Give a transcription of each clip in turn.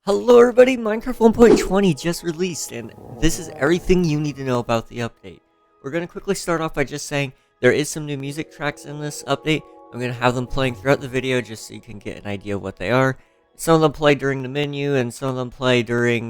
Hello everybody, Minecraft 1.20 just released, and this is everything you need to know about the update. We're going to quickly start off by just saying there is some new music tracks in this update. I'm going to have them playing throughout the video just so you can get an idea of what they are. Some of them play during the menu, and some of them play during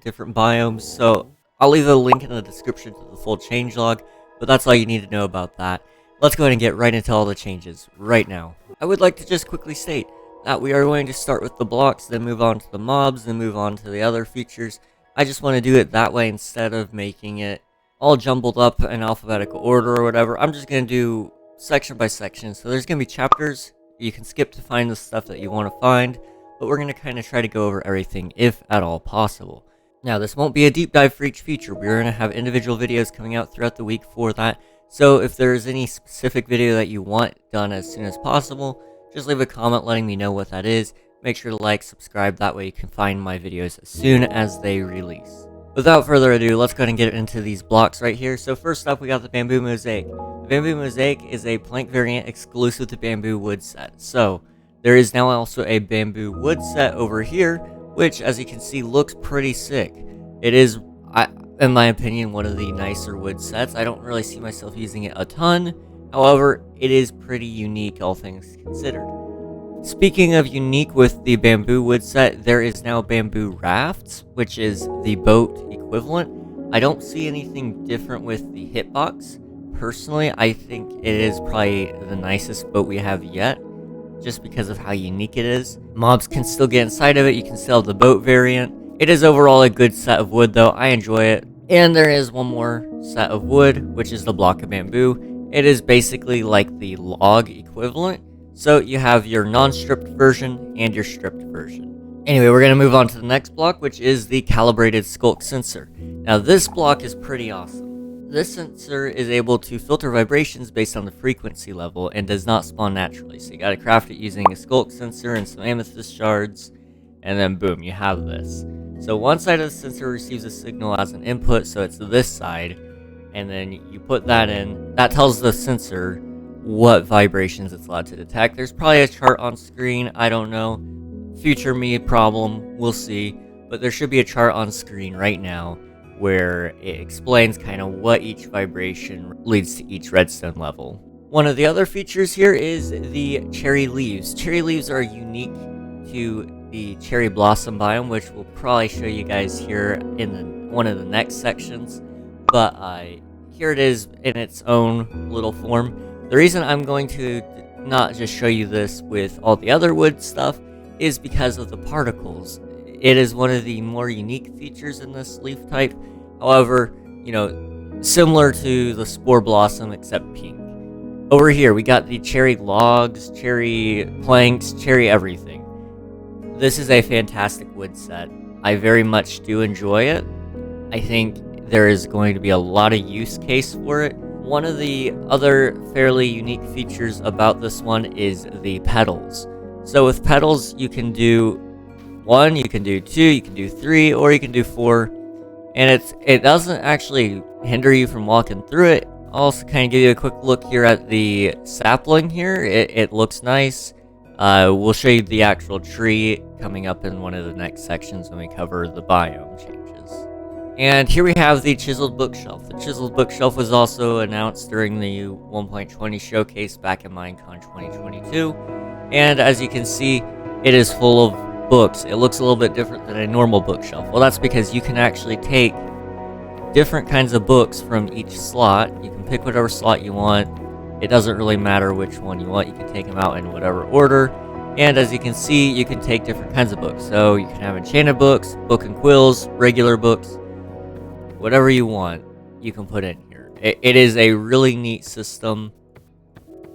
different biomes, so I'll leave a link in the description to the full changelog, but that's all you need to know about that. Let's go ahead and get right into all the changes right now. I would like to just quickly state that we are going to start with the blocks, then move on to the mobs, then move on to the other features. I just want to do it that way instead of making it all jumbled up in alphabetical order or whatever. I'm just going to do section by section. So there's going to be chapters you can skip to find the stuff that you want to find, but we're going to kind of try to go over everything if at all possible. Now, this won't be a deep dive for each feature. We're going to have individual videos coming out throughout the week for that. So if there's any specific video that you want done as soon as possible, just leave a comment letting me know what that is. Make sure to like, subscribe, that way you can find my videos as soon as they release. Without further ado, let's go ahead and get into these blocks right here. So first up, we got the Bamboo Mosaic. The Bamboo Mosaic is a plank variant exclusive to Bamboo Wood set. So there is now also a Bamboo Wood set over here, which as you can see looks pretty sick. It is, in my opinion, one of the nicer wood sets. I don't really see myself using it a ton. However, it is pretty unique, all things considered. Speaking of unique with the Bamboo Wood set, there is now Bamboo Rafts, which is the boat equivalent. I don't see anything different with the hitbox. Personally, I think it is probably the nicest boat we have yet, just because of how unique it is. Mobs can still get inside of it, you can still have the boat variant. It is overall a good set of wood though, I enjoy it. And there is one more set of wood, which is the block of bamboo. It is basically like the log equivalent. So you have your non-stripped version and your stripped version. Anyway, we're going to move on to the next block, which is the calibrated skulk sensor. Now this block is pretty awesome. This sensor is able to filter vibrations based on the frequency level and does not spawn naturally. So you got to craft it using a skulk sensor and some amethyst shards, and then boom, you have this. So one side of the sensor receives a signal as an input, so it's this side. And then you put that in, that tells the sensor what vibrations it's allowed to detect. There's probably a chart on screen, I don't know. Future me problem, we'll see. But there should be a chart on screen right now where it explains kind of what each vibration leads to each redstone level. One of the other features here is the cherry leaves. Cherry leaves are unique to the cherry blossom biome, which we'll probably show you guys here in one of the next sections. But here it is in its own little form. The reason I'm going to not just show you this with all the other wood stuff is because of the particles. It is one of the more unique features in this leaf type. However, you know, similar to the spore blossom except pink. Over here we got the cherry logs, cherry planks, cherry everything. This is a fantastic wood set. I very much do enjoy it. I think there is going to be a lot of use case for it. One of the other fairly unique features about this one is the petals. So with petals, you can do 1, you can do 2, you can do 3, or you can do 4. And it doesn't actually hinder you from walking through it. I'll also kind of give you a quick look here at the sapling here. It looks nice. We'll show you the actual tree coming up in one of the next sections when we cover the biome changes. And here we have the chiseled bookshelf. The chiseled bookshelf was also announced during the 1.20 showcase back in Minecon 2022. And as you can see, it is full of books. It looks a little bit different than a normal bookshelf. Well, that's because you can actually take different kinds of books from each slot. You can pick whatever slot you want. It doesn't really matter which one you want. You can take them out in whatever order. And as you can see, you can take different kinds of books. So you can have enchanted books, book and quills, regular books. Whatever you want, you can put in here. It is a really neat system,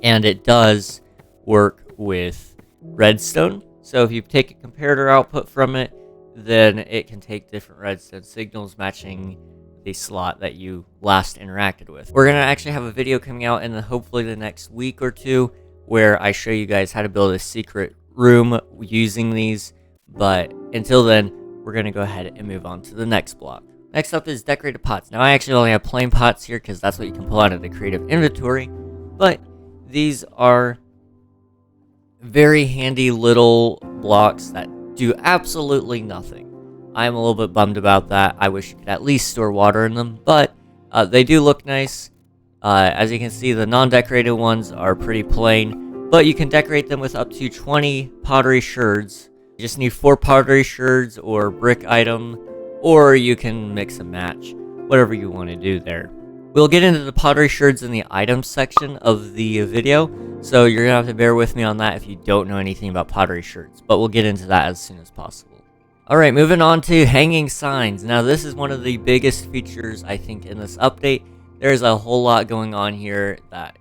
and it does work with redstone. So if you take a comparator output from it, then it can take different redstone signals matching the slot that you last interacted with. We're going to actually have a video coming out in hopefully the next week or two where I show you guys how to build a secret room using these. But until then, we're going to go ahead and move on to the next block. Next up is decorated pots. Now I actually only have plain pots here because that's what you can pull out of the creative inventory. But these are very handy little blocks that do absolutely nothing. I'm a little bit bummed about that. I wish you could at least store water in them, but they do look nice. As you can see, the non-decorated ones are pretty plain, but you can decorate them with up to 20 pottery sherds. You just need 4 pottery sherds or brick item, or you can mix and match, whatever you want to do there. We'll get into the pottery sherds in the items section of the video, so you're going to have to bear with me on that if you don't know anything about pottery sherds, but we'll get into that as soon as possible. Alright, moving on to hanging signs. Now this is one of the biggest features I think in this update. There's a whole lot going on here that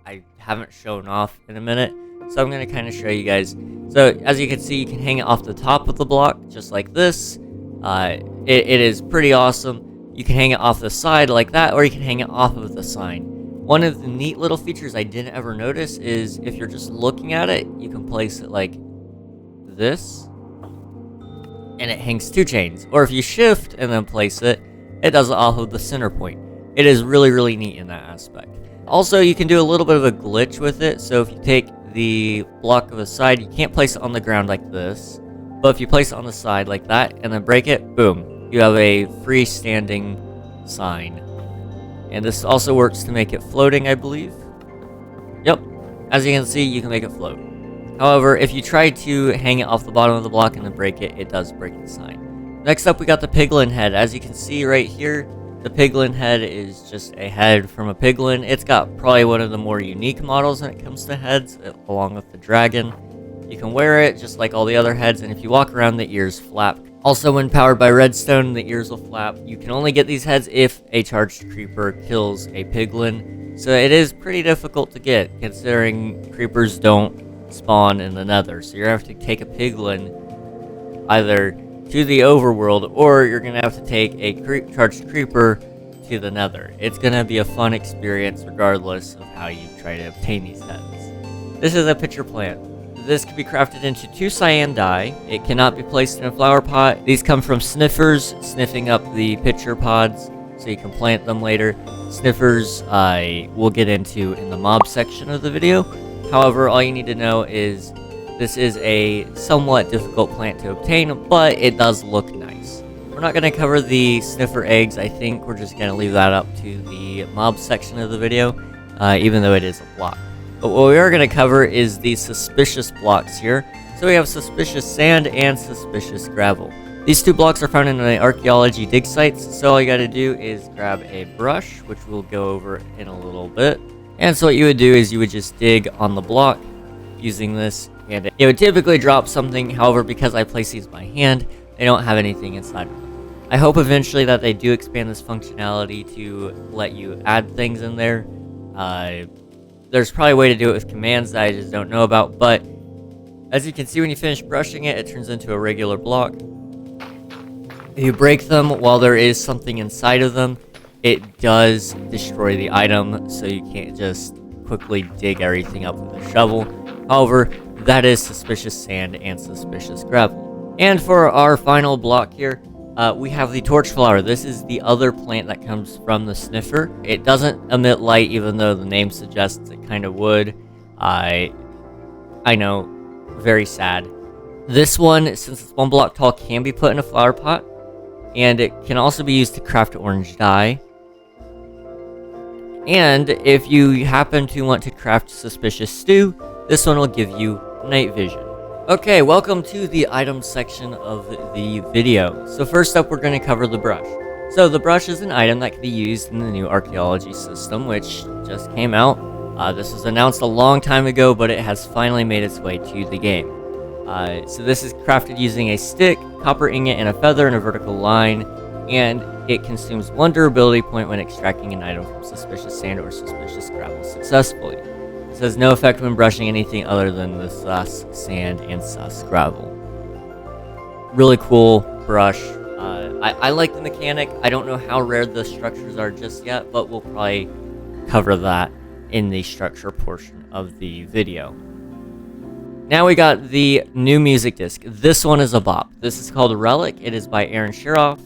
I haven't shown off in a minute, so I'm going to kind of show you guys. So as you can see, you can hang it off the top of the block, just like this. It is pretty awesome. You can hang it off the side like that, or you can hang it off of the sign. One of the neat little features I didn't ever notice is if you're just looking at it, you can place it like this, and it hangs 2 chains. Or if you shift and then place it, it does it off of the center point. It is really, really neat in that aspect. Also, you can do a little bit of a glitch with it. So if you take the block of the side, you can't place it on the ground like this. But if you place it on the side like that and then break it, boom. You have a freestanding sign. And this also works to make it floating, I believe. Yep. As you can see, you can make it float. However, if you try to hang it off the bottom of the block and then break it, it does break the sign. Next up, we got the piglin head. As you can see right here, the piglin head is just a head from a piglin. It's got probably one of the more unique models when it comes to heads, along with the dragon. You can wear it just like all the other heads, and if you walk around, the ears flap. Also, when powered by redstone, the ears will flap. You can only get these heads if a charged creeper kills a piglin, so it is pretty difficult to get, considering creepers don't spawn in the nether. So you're going to have to take a piglin either to the overworld, or you're going to have to take a charged creeper to the nether. It's going to be a fun experience regardless of how you try to obtain these heads. This is a pitcher plant. This can be crafted into 2 cyan dye. It cannot be placed in a flower pot. These come from sniffers, sniffing up the pitcher pods, so you can plant them later. Sniffers I will get into in the mob section of the video. However, all you need to know is this is a somewhat difficult plant to obtain, but it does look nice. We're not going to cover the sniffer eggs. I think we're just going to leave that up to the mob section of the video, even though it is a block. But what we are going to cover is the suspicious blocks here. So we have suspicious sand and suspicious gravel. These 2 blocks are found in the archaeology dig sites, so all you got to do is grab a brush, which we'll go over in a little bit. And so what you would do is you would just dig on the block using this, and it would typically drop something. However, because I place these by hand, they don't have anything inside of them. I hope eventually that they do expand this functionality to let you add things in there. There's probably a way to do it with commands that I just don't know about, but as you can see, when you finish brushing it, it turns into a regular block. If you break them while there is something inside of them, it does destroy the item, so you can't just quickly dig everything up with a shovel. However, that is suspicious sand and suspicious gravel. And for our final block here, we have the torch flower. This is the other plant that comes from the sniffer. It doesn't emit light, even though the name suggests it kind of would. I know, very sad. This one, since it's 1 block tall, can be put in a flower pot, and it can also be used to craft orange dye. And if you happen to want to craft suspicious stew, this one will give you night vision. Okay, welcome to the items section of the video. So first up, we're going to cover the brush. So the brush is an item that can be used in the new archaeology system, which just came out. This was announced a long time ago, but it has finally made its way to the game. So this is crafted using a stick, copper ingot, and a feather in a vertical line, and it consumes 1 durability point when extracting an item from suspicious sand or suspicious gravel successfully. This has no effect when brushing anything other than the sus sand and sus gravel. Really cool brush. I like the mechanic. I don't know how rare the structures are just yet, but we'll probably cover that in the structure portion of the video. Now we got the new music disc. This one is a bop. This is called Relic. It is by Aaron Shiroff.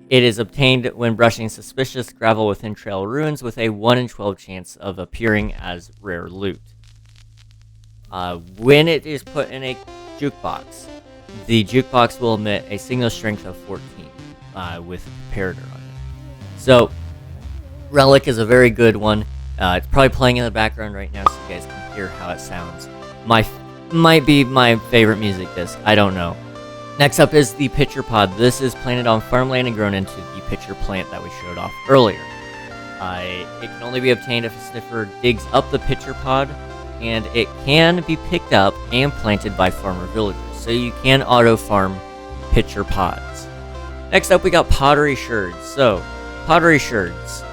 It is obtained when brushing suspicious gravel within trail ruins with a 1 in 12 chance of appearing as rare loot. When it is put in a jukebox, the jukebox will emit a signal strength of 14 with a comparator on it. So, Relic is a very good one. It's probably playing in the background right now, so you guys can hear how it sounds. Might be my favorite music disc. I don't know. Next up is the pitcher pod. This is planted on farmland and grown into the pitcher plant that we showed off earlier. It can only be obtained if a sniffer digs up the pitcher pod, and it can be picked up and planted by farmer villagers. So you can auto farm pitcher pods. Next up, we got pottery sherds. So, pottery sherds.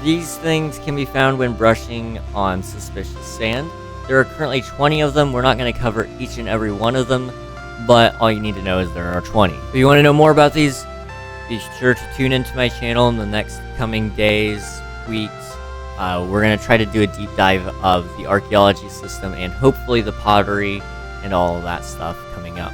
These things can be found when brushing on suspicious sand. There are currently 20 of them. We're not going to cover each and every one of them, but all you need to know is there are 20. If you want to know more about these, be sure to tune into my channel in the next coming days, weeks. We're going to try to do a deep dive of the archaeology system and hopefully the pottery and all of that stuff coming up.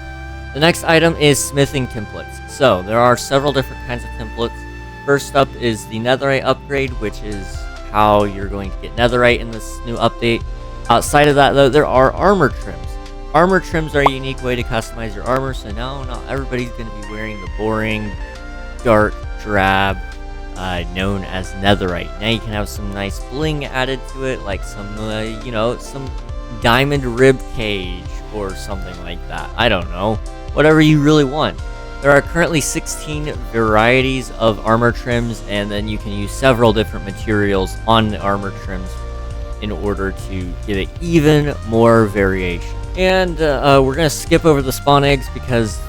The next item is smithing templates. So, there are several different kinds of templates. First up is the netherite upgrade, which is how you're going to get netherite in this new update. Outside of that, though, there are armor trims. Armor trims are a unique way to customize your armor, so now not everybody's going to be wearing the boring, dark, drab, known as netherite. Now you can have some nice bling added to it, like some, some diamond rib cage or something like that. I don't know. Whatever you really want. There are currently 16 varieties of armor trims, and then you can use several different materials on the armor trims in order to give it even more variation. And we're going to skip over the spawn eggs because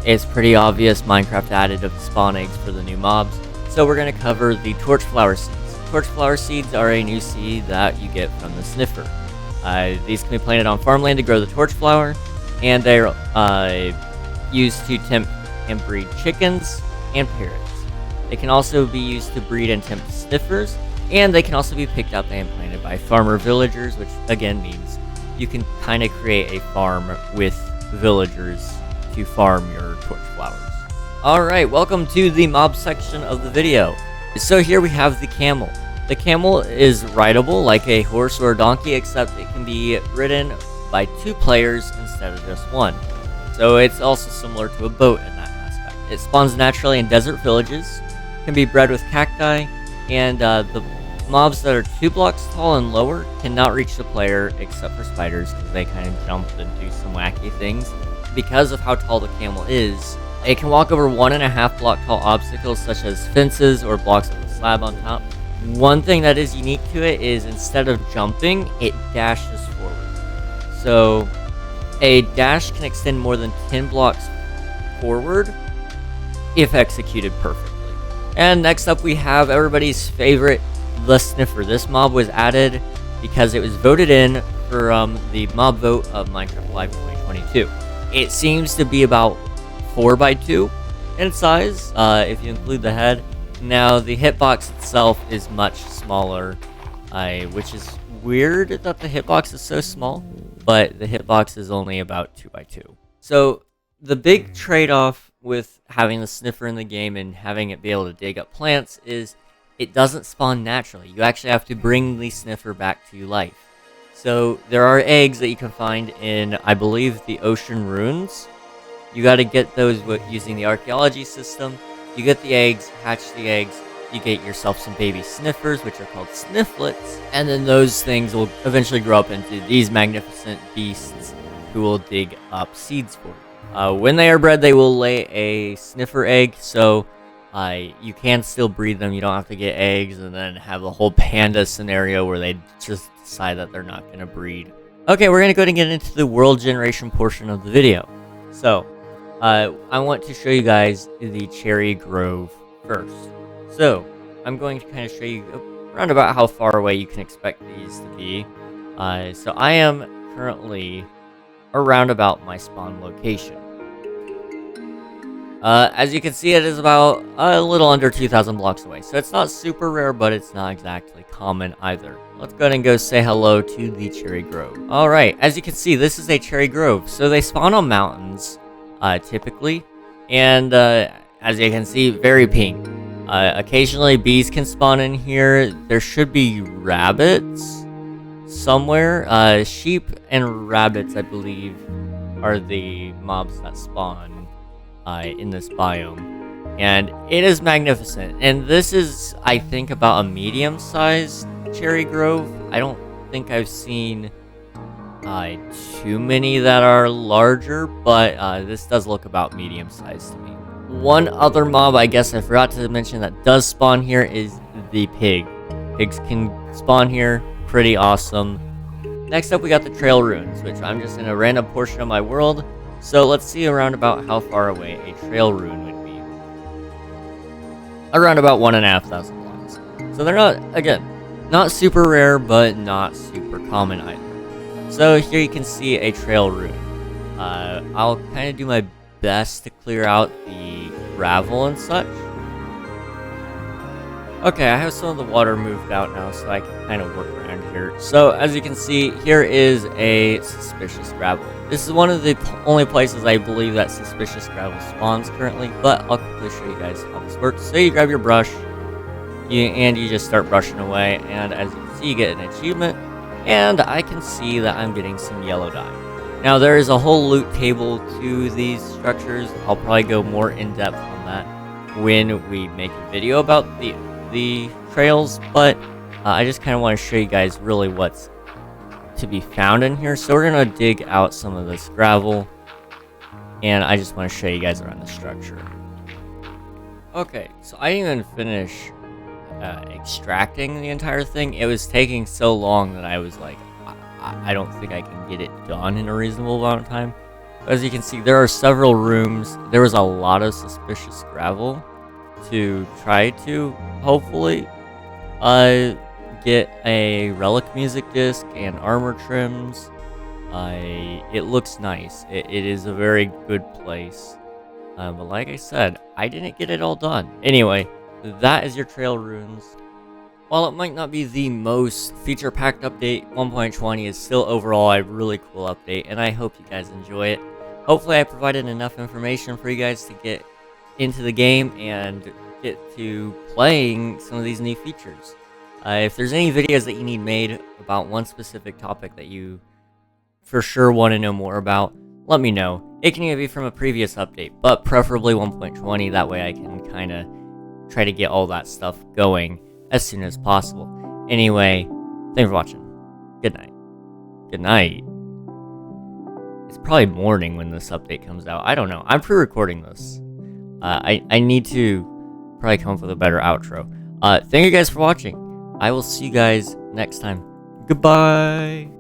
it's pretty obvious Minecraft added the spawn eggs for the new mobs. So we're going to cover the torch flower seeds. Torch flower seeds are a new seed that you get from the sniffer. These can be planted on farmland to grow the torch flower, and they're used to tempt and breed chickens and parrots. They can also be used to breed and tempt sniffers, and they can also be picked up and planted by farmer villagers, which again means you can kind of create a farm with villagers to farm your torch flowers. Alright, welcome to the mob section of the video. So here we have the camel. The camel is rideable like a horse or a donkey, except it can be ridden by 2 players instead of just 1. So it's also similar to a boat in that aspect. It spawns naturally in desert villages, can be bred with cacti, and the mobs that are 2 blocks tall and lower cannot reach the player except for spiders because they kind of jump and do some wacky things. Because of how tall the camel is, it can walk over 1.5 block tall obstacles such as fences or blocks with a slab on top. One thing that is unique to it is instead of jumping, it dashes forward. So a dash can extend more than 10 blocks forward if executed perfectly. And next up we have everybody's favorite, the Sniffer. This mob was added because it was voted in for the mob vote of Minecraft Live 2022. It seems to be about 4x2 in size, if you include the head. Now, the hitbox itself is much smaller, which is weird that the hitbox is so small, but the hitbox is only about 2x2. So, the big trade-off with having the Sniffer in the game and having it be able to dig up plants is it doesn't spawn naturally. You actually have to bring the Sniffer back to life. So, there are eggs that you can find in, I believe, the ocean ruins. You gotta get those using the archaeology system. You get the eggs, hatch the eggs, you get yourself some baby sniffers, which are called snifflets, and then those things will eventually grow up into these magnificent beasts who will dig up seeds for you. When they are bred, they will lay a sniffer egg, so you can still breed them. You don't have to get eggs and then have a whole panda scenario where they just decide that they're not going to breed. Okay, we're going to go ahead and get into the world generation portion of the video. So, I want to show you guys the cherry grove first. So, I'm going to kind of show you around about how far away you can expect these to be. So I am currently around about my spawn location. As you can see, it is about a little under 2,000 blocks away. So it's not super rare, but it's not exactly common either. Let's go ahead and go say hello to the cherry grove. Alright, as you can see, this is a cherry grove. So they spawn on mountains. Typically, and as you can see, very pink. Occasionally bees can spawn in here. There should be rabbits somewhere. Sheep and rabbits, I believe, are the mobs that spawn in this biome. And it is magnificent. And this is, I think, about a medium-sized cherry grove. I don't think I've seen too many that are larger, but this does look about medium-sized to me. One other mob I guess I forgot to mention that does spawn here is the pig. Pigs can spawn here, pretty awesome. Next up we got the trail ruins, which I'm just in a random portion of my world, so let's see around about how far away a trail ruin would be. Around about 1,500 blocks. So they're not, again, not super rare, but not super common either. So here you can see a trail ruin. I'll kind of do my best to clear out the gravel and such. Okay, I have some of the water moved out now, so I can kind of work around here. So, as you can see, here is a suspicious gravel. This is one of the only places I believe that suspicious gravel spawns currently, but I'll quickly show you guys how this works. So you grab your brush, and you just start brushing away, and as you can see, you get an achievement, and I can see that I'm getting some yellow dye. Now, there is a whole loot table to these structures. I'll probably go more in-depth on that when we make a video about the trails, but I just kind of want to show you guys really what's to be found in here. So we're going to dig out some of this gravel, and I just want to show you guys around the structure. Okay, so I didn't even finish extracting the entire thing. It was taking so long that I was like, I don't think I can get it done in a reasonable amount of time. As you can see, there are several rooms. There was a lot of suspicious gravel to try to hopefully get a relic music disc and armor trims. It looks nice. It is a very good place. But like I said, I didn't get it all done. Anyway, that is your trail ruins. While it might not be the most feature-packed update, 1.20 is still overall a really cool update, and I hope you guys enjoy it. Hopefully I provided enough information for you guys to get into the game and get to playing some of these new features. If there's any videos that you need made about one specific topic that you for sure want to know more about, let me know. It can either be from a previous update, but preferably 1.20, that way I can kind of try to get all that stuff going as soon as possible. Anyway, thanks for watching. Good night. Good night. It's probably morning when this update comes out. I don't know. I'm pre-recording this. I need to probably come up with a better outro. Thank you guys for watching. I will see you guys next time. Goodbye.